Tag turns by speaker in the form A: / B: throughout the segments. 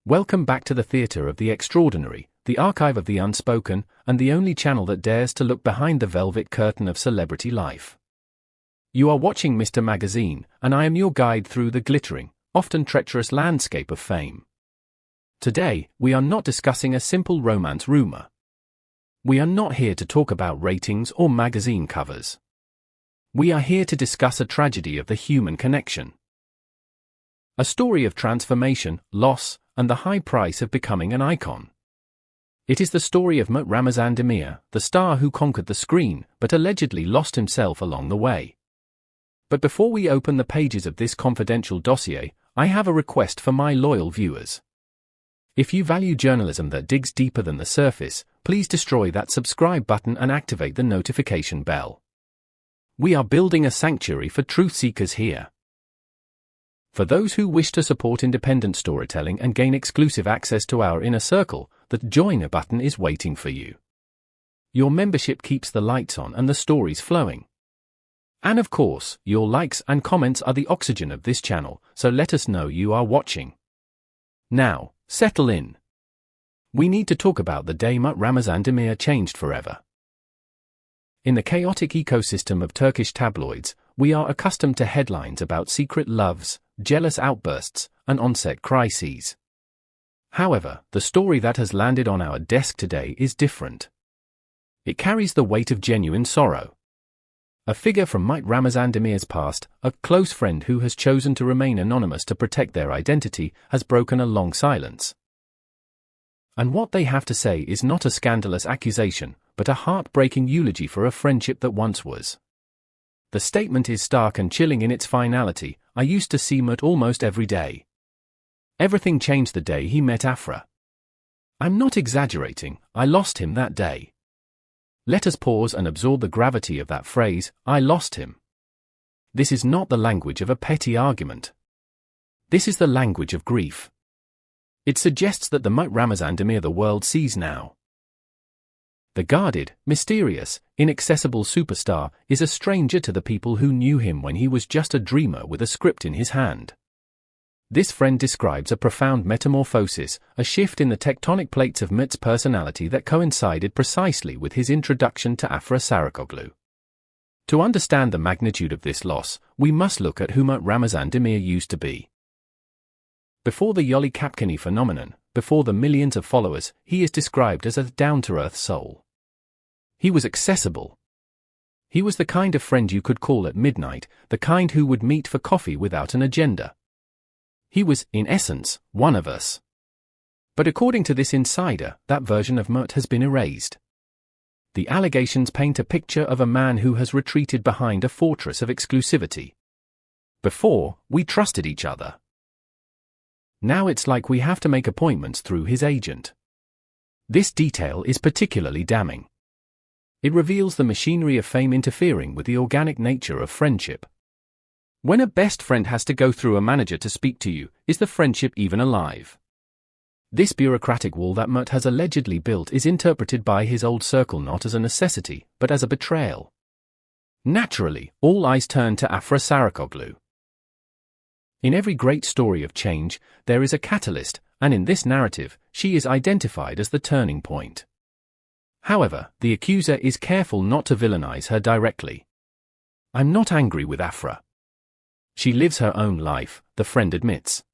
A: Welcome back to the theatre of the extraordinary, the archive of the unspoken, and the only channel that dares to look behind the velvet curtain of celebrity life. You are watching Mr. Magazine, and I am your guide through the glittering, often treacherous landscape of fame. Today, we are not discussing a simple romance rumor. We are not here to talk about ratings or magazine covers. We are here to discuss a tragedy of the human connection. A story of transformation, loss, and the high price of becoming an icon. It is the story of Mert Ramazan Demir, the star who conquered the screen, but allegedly lost himself along the way. But before we open the pages of this confidential dossier, I have a request for my loyal viewers. If you value journalism that digs deeper than the surface, please destroy that subscribe button and activate the notification bell. We are building a sanctuary for truth seekers here. For those who wish to support independent storytelling and gain exclusive access to our inner circle, the Join button is waiting for you. Your membership keeps the lights on and the stories flowing. And of course, your likes and comments are the oxygen of this channel, so let us know you are watching. Now, settle in. We need to talk about the day Mert Ramazan Demir changed forever. In the chaotic ecosystem of Turkish tabloids, we are accustomed to headlines about secret loves, jealous outbursts, and on-set crises. However, the story that has landed on our desk today is different. It carries the weight of genuine sorrow. A figure from Mert Ramazan Demir's past, a close friend who has chosen to remain anonymous to protect their identity, has broken a long silence. And what they have to say is not a scandalous accusation, but a heartbreaking eulogy for a friendship that once was. The statement is stark and chilling in its finality. I used to see Mert almost every day. Everything changed the day he met Afra. I'm not exaggerating, I lost him that day. Let us pause and absorb the gravity of that phrase, I lost him. This is not the language of a petty argument. This is the language of grief. It suggests that the Mert Ramazan Demir the world sees now, the guarded, mysterious, inaccessible superstar, is a stranger to the people who knew him when he was just a dreamer with a script in his hand. This friend describes a profound metamorphosis, a shift in the tectonic plates of Mert's personality that coincided precisely with his introduction to Afra Sarıkoglu. To understand the magnitude of this loss, we must look at who Mert Ramazan Demir used to be. Before the Yoli Kapkani phenomenon, before the millions of followers, he is described as a down-to-earth soul. He was accessible. He was the kind of friend you could call at midnight, the kind who would meet for coffee without an agenda. He was, in essence, one of us. But according to this insider, that version of Mert has been erased. The allegations paint a picture of a man who has retreated behind a fortress of exclusivity. Before, we trusted each other. Now it's like we have to make appointments through his agent. This detail is particularly damning. It reveals the machinery of fame interfering with the organic nature of friendship. When a best friend has to go through a manager to speak to you, is the friendship even alive? This bureaucratic wall that Mert has allegedly built is interpreted by his old circle not as a necessity, but as a betrayal. Naturally, all eyes turn to Afra Sarıkoglu. In every great story of change, there is a catalyst, and in this narrative, she is identified as the turning point. However, the accuser is careful not to villainize her directly. I'm not angry with Afra. She lives her own life, the friend admits.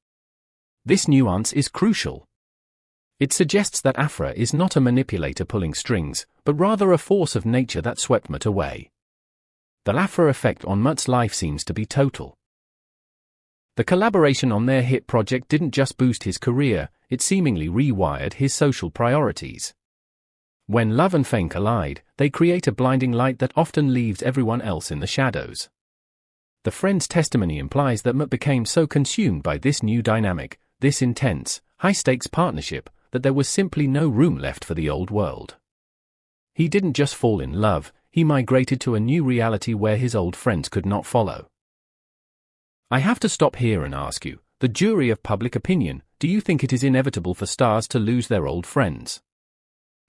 A: This nuance is crucial. It suggests that Afra is not a manipulator pulling strings, but rather a force of nature that swept Mert away. The Afra effect on Mert's life seems to be total. The collaboration on their hit project didn't just boost his career, it seemingly rewired his social priorities. When love and fame collide, they create a blinding light that often leaves everyone else in the shadows. The friend's testimony implies that Mert became so consumed by this new dynamic, this intense, high-stakes partnership, that there was simply no room left for the old world. He didn't just fall in love, he migrated to a new reality where his old friends could not follow. I have to stop here and ask you, the jury of public opinion, do you think it is inevitable for stars to lose their old friends?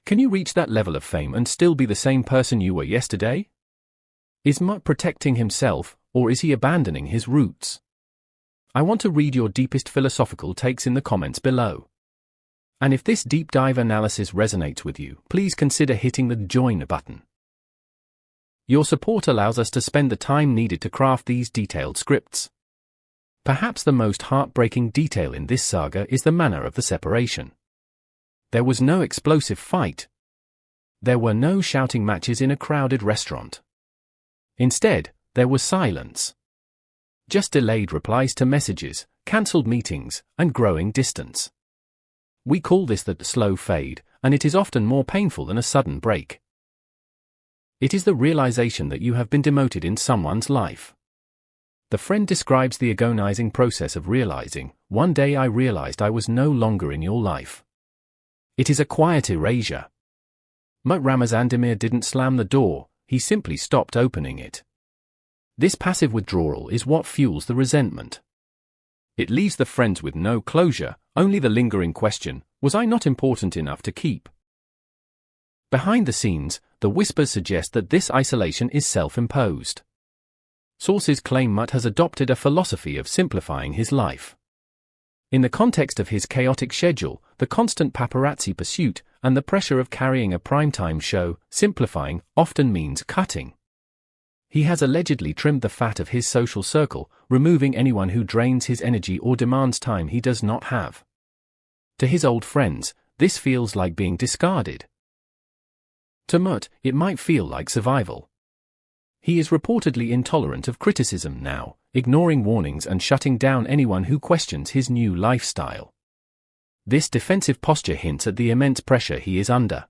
A: Can you reach that level of fame and still be the same person you were yesterday? Is Mert protecting himself, or is he abandoning his roots? I want to read your deepest philosophical takes in the comments below. And if this deep dive analysis resonates with you, please consider hitting the join button. Your support allows us to spend the time needed to craft these detailed scripts. Perhaps the most heartbreaking detail in this saga is the manner of the separation. There was no explosive fight. There were no shouting matches in a crowded restaurant. Instead, there was silence. Just delayed replies to messages, cancelled meetings, and growing distance. We call this the slow fade, and it is often more painful than a sudden break. It is the realization that you have been demoted in someone's life. The friend describes the agonizing process of realizing, "One day I realized I was no longer in your life." It is a quiet erasure. Mert Ramazan Demir didn't slam the door, he simply stopped opening it. This passive withdrawal is what fuels the resentment. It leaves the friends with no closure, only the lingering question, was I not important enough to keep? Behind the scenes, the whispers suggest that this isolation is self-imposed. Sources claim Mert has adopted a philosophy of simplifying his life. In the context of his chaotic schedule, the constant paparazzi pursuit, and the pressure of carrying a primetime show, simplifying often means cutting. He has allegedly trimmed the fat of his social circle, removing anyone who drains his energy or demands time he does not have. To his old friends, this feels like being discarded. To Mert, it might feel like survival. He is reportedly intolerant of criticism now, ignoring warnings and shutting down anyone who questions his new lifestyle. This defensive posture hints at the immense pressure he is under.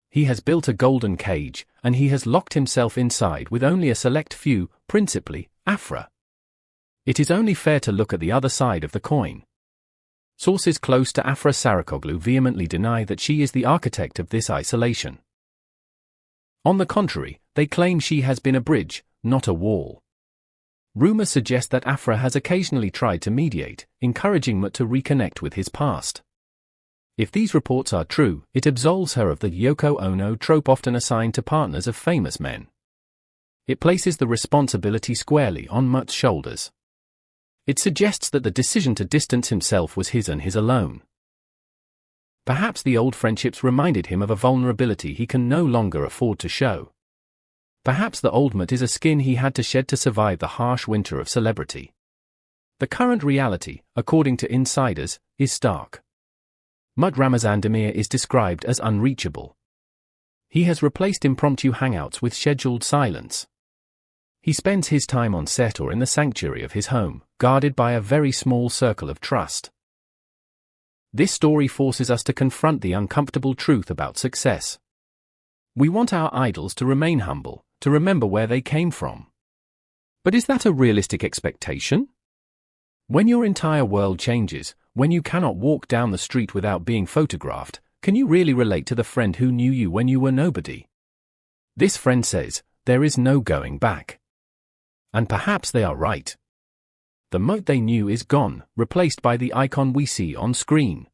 A: He has built a golden cage, and he has locked himself inside with only a select few, principally, Afra. It is only fair to look at the other side of the coin. Sources close to Afra Sarıkoglu vehemently deny that she is the architect of this isolation. On the contrary, they claim she has been a bridge, not a wall. Rumors suggest that Afra has occasionally tried to mediate, encouraging Mert to reconnect with his past. If these reports are true, it absolves her of the Yoko Ono trope often assigned to partners of famous men. It places the responsibility squarely on Mert's shoulders. It suggests that the decision to distance himself was his and his alone. Perhaps the old friendships reminded him of a vulnerability he can no longer afford to show. Perhaps the old Mert is a skin he had to shed to survive the harsh winter of celebrity. The current reality, according to insiders, is stark. Mert Ramazan Demir is described as unreachable. He has replaced impromptu hangouts with scheduled silence. He spends his time on set or in the sanctuary of his home, guarded by a very small circle of trust. This story forces us to confront the uncomfortable truth about success. We want our idols to remain humble, to remember where they came from. But is that a realistic expectation? When your entire world changes, when you cannot walk down the street without being photographed, can you really relate to the friend who knew you when you were nobody? This friend says, there is no going back. And perhaps they are right. The Mert they knew is gone, replaced by the icon we see on screen.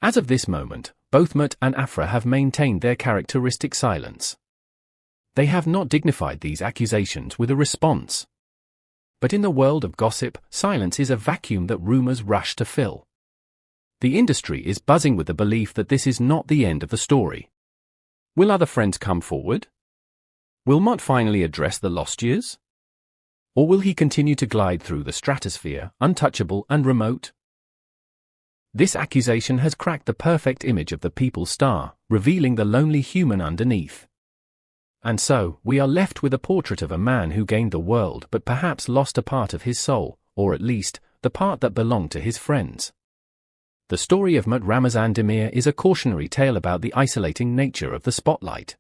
A: As of this moment, both Mert and Afra have maintained their characteristic silence. They have not dignified these accusations with a response. But in the world of gossip, silence is a vacuum that rumors rush to fill. The industry is buzzing with the belief that this is not the end of the story. Will other friends come forward? Will Mert finally address the lost years? Or will he continue to glide through the stratosphere, untouchable and remote? This accusation has cracked the perfect image of the people star, revealing the lonely human underneath. And so, we are left with a portrait of a man who gained the world but perhaps lost a part of his soul, or at least, the part that belonged to his friends. The story of Mert Ramazan Demir is a cautionary tale about the isolating nature of the spotlight.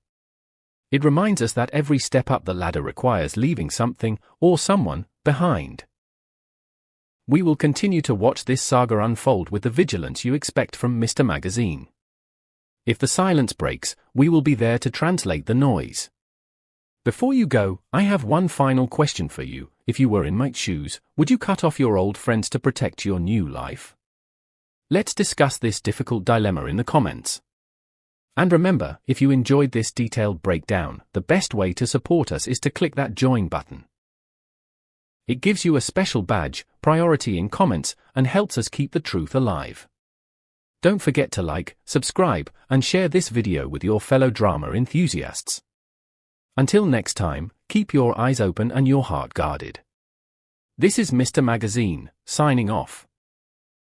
A: It reminds us that every step up the ladder requires leaving something, or someone, behind. We will continue to watch this saga unfold with the vigilance you expect from Mr. Magazine. If the silence breaks, we will be there to translate the noise. Before you go, I have one final question for you. If you were in Mert's shoes, would you cut off your old friends to protect your new life? Let's discuss this difficult dilemma in the comments. And remember, if you enjoyed this detailed breakdown, the best way to support us is to click that join button. It gives you a special badge, priority in comments, and helps us keep the truth alive. Don't forget to like, subscribe, and share this video with your fellow drama enthusiasts. Until next time, keep your eyes open and your heart guarded. This is Mr. Magazine, signing off.